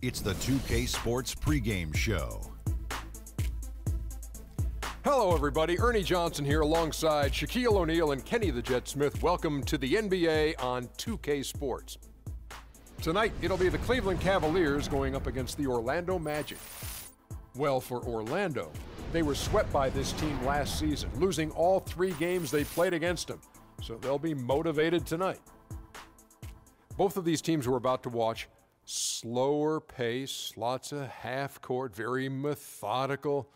It's the 2K Sports pregame show. Hello, everybody. Ernie Johnson here alongside Shaquille O'Neal and Kenny the Jet Smith. Welcome to the NBA on 2K Sports. Tonight, it'll be the Cleveland Cavaliers going up against the Orlando Magic. Well, for Orlando, they were swept by this team last season, losing all 3 games they played against them. So they'll be motivated tonight. Both of these teams we're about to watch, slower pace, lots of half-court, very methodical.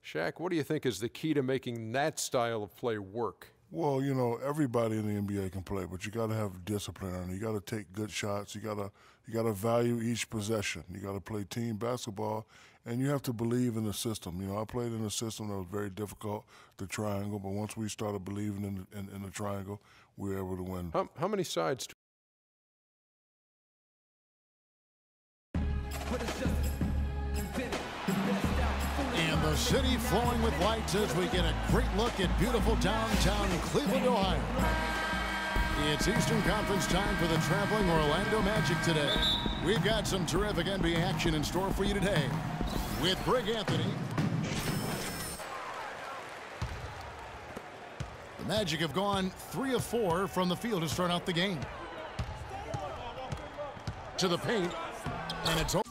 Shaq, what do you think is the key to making that style of play work? Well, you know, everybody in the NBA can play, but you got to have discipline, and you got to take good shots. You got to value each possession. You got to play team basketball, and you have to believe in the system. You know, I played in a system that was very difficult, the triangle, but once we started believing in the triangle, we were able to win. How many sides? And the city flowing with lights as we get a great look at beautiful downtown Cleveland, Ohio. It's Eastern Conference time for the traveling Orlando Magic today. We've got some terrific NBA action in store for you today with Greg Anthony. The Magic have gone 3 of 4 from the field to start out the game. To the paint, and it's over.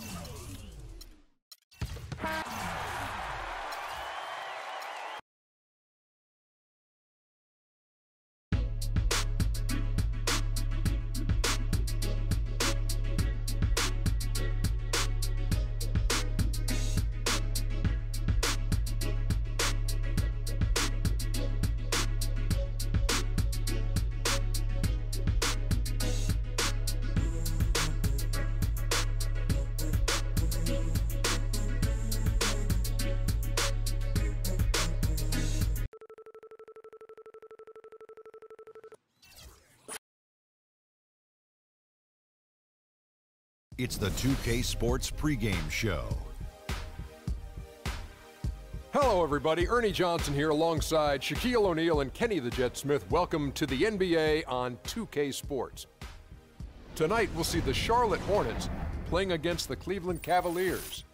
It's the 2K Sports pregame show. Hello, everybody. Ernie Johnson here alongside Shaquille O'Neal and Kenny the Jet Smith. Welcome to the NBA on 2K Sports. Tonight, we'll see the Charlotte Hornets playing against the Cleveland Cavaliers.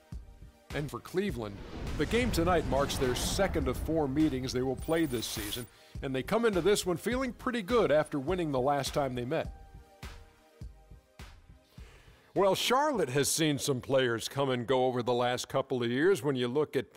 And for Cleveland, the game tonight marks their 2nd of 4 meetings they will play this season, and they come into this one feeling pretty good after winning the last time they met. Well, Charlotte has seen some players come and go over the last couple of years. When you look at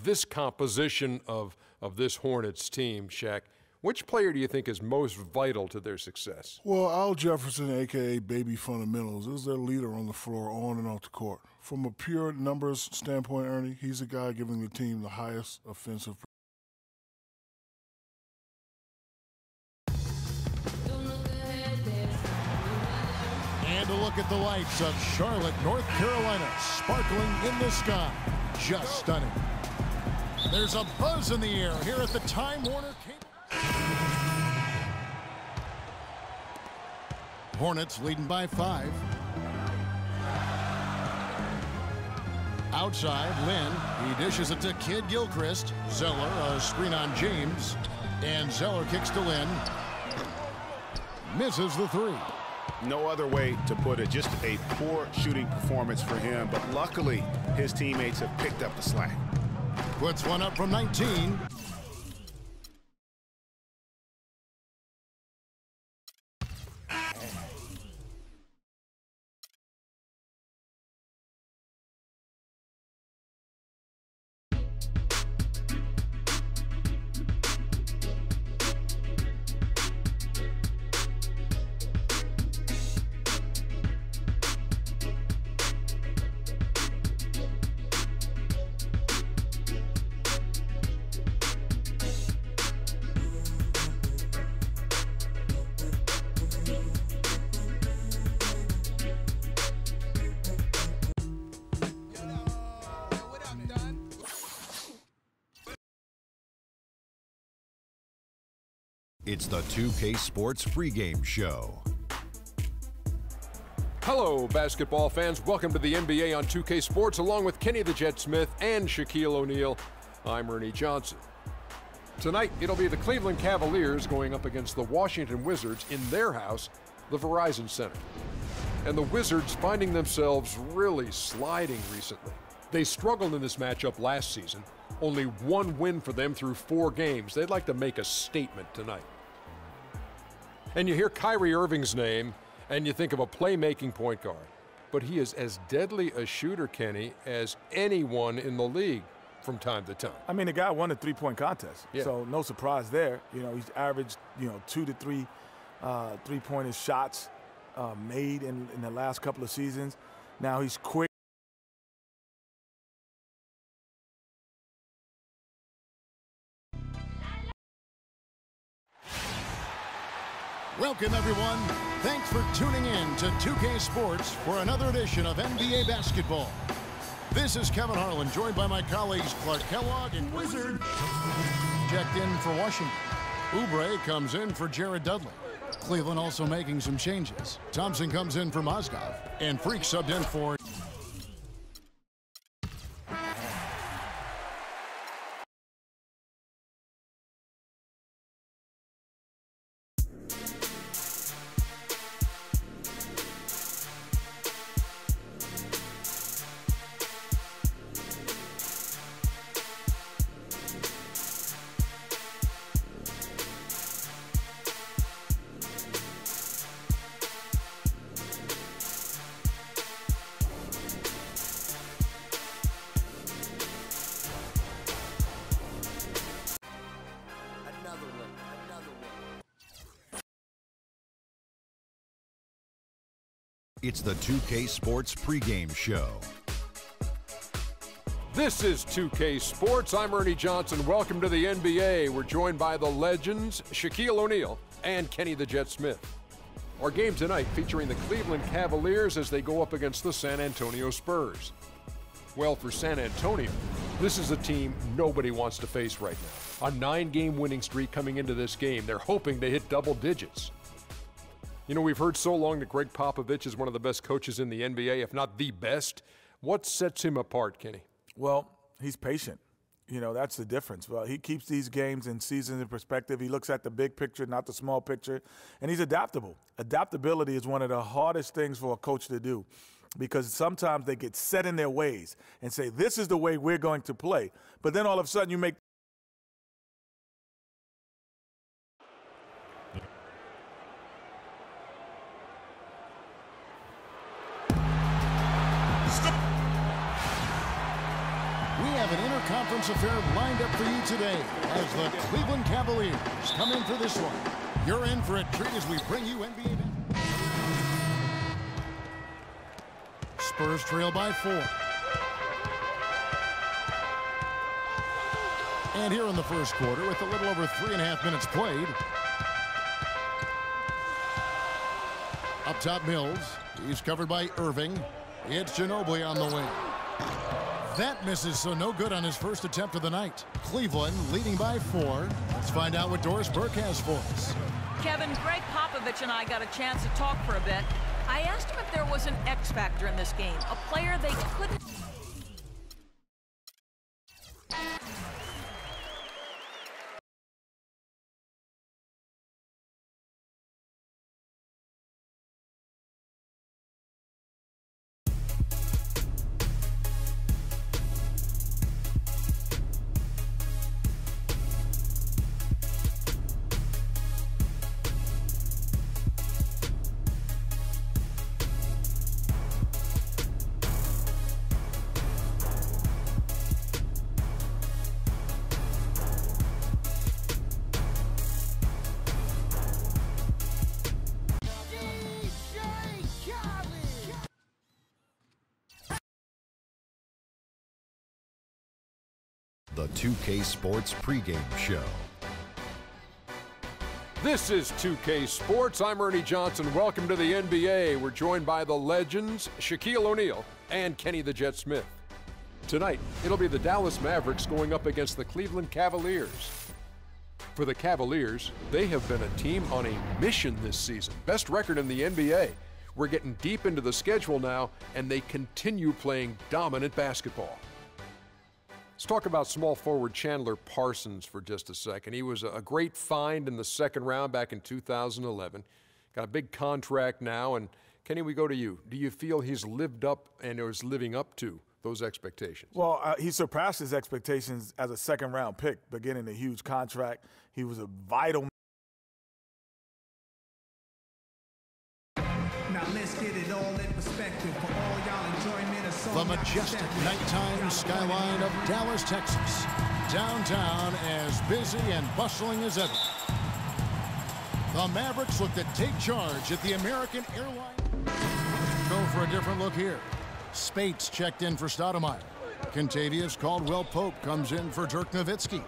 this composition of this Hornets team, Shaq, which player do you think is most vital to their success? Well, Al Jefferson, a.k.a. Baby Fundamentals, is their leader on the floor, on and off the court. From a pure numbers standpoint, Ernie, he's the guy giving the team the highest offensive. And a look at the lights of Charlotte, North Carolina, sparkling in the sky. Just stunning. There's a buzz in the air here at the Time Warner Cable. Hornets leading by 5. Outside, Lynn. He dishes it to Kid Gilchrist. Zeller, a screen on James. And Zeller kicks to Lynn. Misses the 3. No other way to put it, just a poor shooting performance for him, but luckily his teammates have picked up the slack. Puts one up from 19. It's the 2K Sports pregame show. Hello, basketball fans. Welcome to the NBA on 2K Sports, along with Kenny the Jet Smith and Shaquille O'Neal. I'm Ernie Johnson. Tonight, it'll be the Cleveland Cavaliers going up against the Washington Wizards in their house, the Verizon Center. and the Wizards finding themselves really sliding recently. They struggled in this matchup last season. Only one win for them through 4 games. They'd like to make a statement tonight. And you hear Kyrie Irving's name, and you think of a playmaking point guard. But he is as deadly a shooter, Kenny, as anyone in the league from time to time. I mean, the guy won a three-point contest, so no surprise there. You know, he's averaged, 2 to 3 three-pointer shots made in the last couple of seasons. Now he's quick. Welcome, everyone. Thanks for tuning in to 2K Sports for another edition of NBA basketball. This is Kevin Harlan, joined by my colleagues Clark Kellogg and Wizard. Checked in for Washington. Oubre comes in for Jared Dudley. Cleveland also making some changes. Thompson comes in for Mozgov, and Freak subbed in for... It's the 2K Sports pregame show. This is 2K Sports. I'm Ernie Johnson. Welcome to the NBA. We're joined by the legends, Shaquille O'Neal and Kenny the Jet Smith. Our game tonight featuring the Cleveland Cavaliers as they go up against the San Antonio Spurs. Well, for San Antonio, this is a team nobody wants to face right now. A 9-game winning streak coming into this game. They're hoping to hit double digits. You know, we've heard so long that Greg Popovich is one of the best coaches in the NBA, if not the best. What sets him apart, Kenny? Well, he's patient. You know, that's the difference. Well, he keeps these games and seasons in perspective. He looks at the big picture, not the small picture, and he's adaptable. Adaptability is one of the hardest things for a coach to do because sometimes they get set in their ways and say, this is the way we're going to play. But then all of a sudden you make an interconference affair lined up for you today as the Cleveland Cavaliers come in for this one. You're in for a treat as we bring you NBA. Spurs trail by 4. And here in the first quarter with a little over 3.5 minutes played. Up top, Mills. He's covered by Irving. It's Ginobili on the wing. That misses, so no good on his first attempt of the night. Cleveland leading by 4. Let's find out what Doris Burke has for us. Kevin, Greg Popovich and I got a chance to talk for a bit. I asked him if there was an X factor in this game, a player they couldn't... The 2K Sports pregame show. This is 2K Sports. I'm Ernie Johnson. Welcome to the NBA. We're joined by the legends, Shaquille O'Neal and Kenny the Jet Smith. Tonight, it'll be the Dallas Mavericks going up against the Cleveland Cavaliers. For the Cavaliers, they have been a team on a mission this season. Best record in the NBA. We're getting deep into the schedule now, and they continue playing dominant basketball. Let's talk about small forward Chandler Parsons for just a second. He was a great find in the second round back in 2011. Got a big contract now and Kenny, we go to you. Do you feel he's lived up and is living up to those expectations? Well, he surpassed his expectations as a second-round pick, beginning a huge contract. He was a vital. Now let's get it all in perspective for all y'all enjoyment of The majestic nighttime skyline of Dallas, Texas. Downtown as busy and bustling as ever. The Mavericks look to take charge at the American Airlines. Go for a different look here. Spates checked in for Stoudemire. Kentavious Caldwell-Pope comes in for Dirk Nowitzki.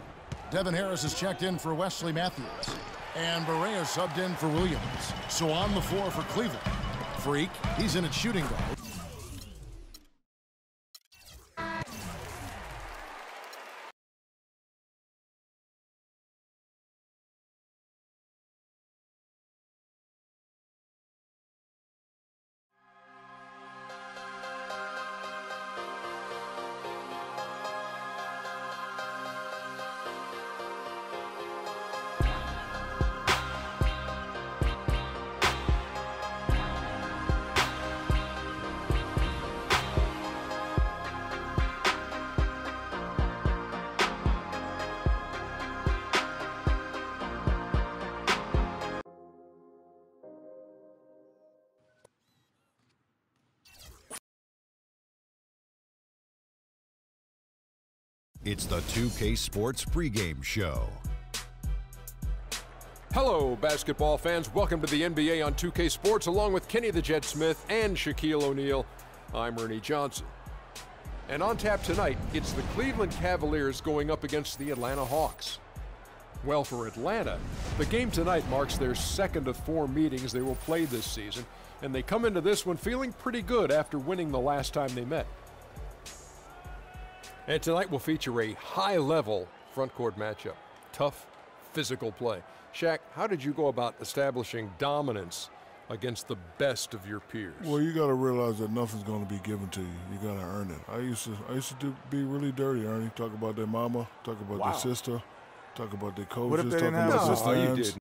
Devin Harris is checked in for Wesley Matthews. And Barea subbed in for Williams. So on the floor for Cleveland. Freak, he's in at shooting guard. It's the 2K Sports pregame show. Hello, basketball fans. Welcome to the NBA on 2K Sports, along with Kenny the Jet Smith and Shaquille O'Neal. I'm Ernie Johnson. And on tap tonight, it's the Cleveland Cavaliers going up against the Atlanta Hawks. Well, for Atlanta, the game tonight marks their second of 4 meetings they will play this season, and they come into this one feeling pretty good after winning the last time they met. And tonight will feature a high-level front-court matchup. Tough, physical play. Shaq, how did you go about establishing dominance against the best of your peers? Well, you got to realize that nothing's going to be given to you. You got to earn it. I used to be really dirty, Ernie. Talk about their mama, talk about their sister, talk about their coaches, What if they talk didn't have about a their sister? You fans. did.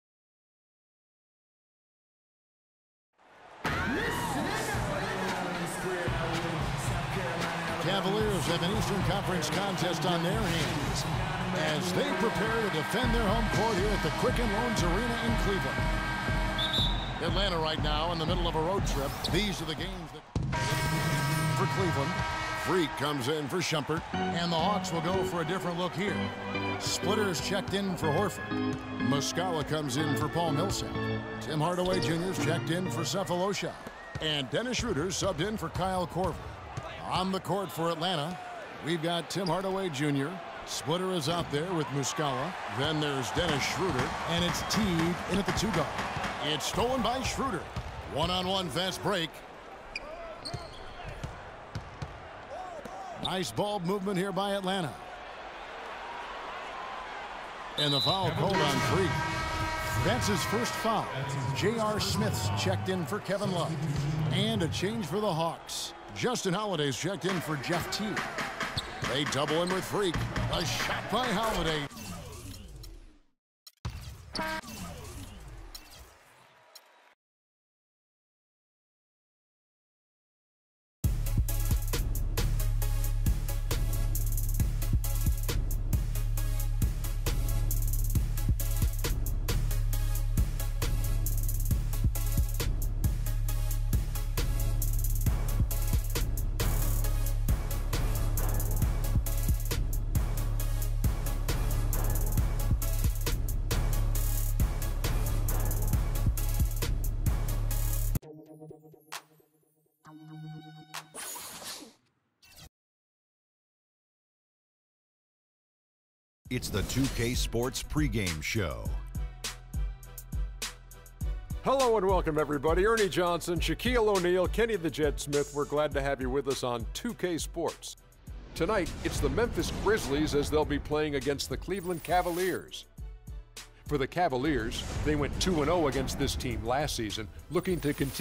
Cavaliers have an Eastern Conference contest on their hands as they prepare to defend their home court here at the Quicken Loans Arena in Cleveland. Atlanta right now in the middle of a road trip. These are the games that for Cleveland. Freak comes in for Shumpert, and the Hawks will go for a different look here. Splitter is checked in for Horford. Muscala comes in for Paul Millsap. Tim Hardaway Jr. is checked in for Cephalosha. And Dennis Schroeder subbed in for Kyle Korver. On the court for Atlanta, we've got Tim Hardaway Jr. Splitter is out there with Muscala. Then there's Dennis Schroeder, and it's Teague in at the 2 guard. It's stolen by Schroeder. One-on-one fast break. Nice ball movement here by Atlanta. And the foul called on Freak. That's his first foul. J.R. Smith's checked in for Kevin Love. And a change for the Hawks. Justin Holiday's checked in for Jeff Teague. They double in with Freak. A shot by Holiday. It's the 2K Sports pregame show. Hello and welcome, everybody. Ernie Johnson, Shaquille O'Neal, Kenny the Jet Smith. We're glad to have you with us on 2K Sports. Tonight, it's the Memphis Grizzlies as they'll be playing against the Cleveland Cavaliers. For the Cavaliers, they went 2-0 against this team last season, looking to continue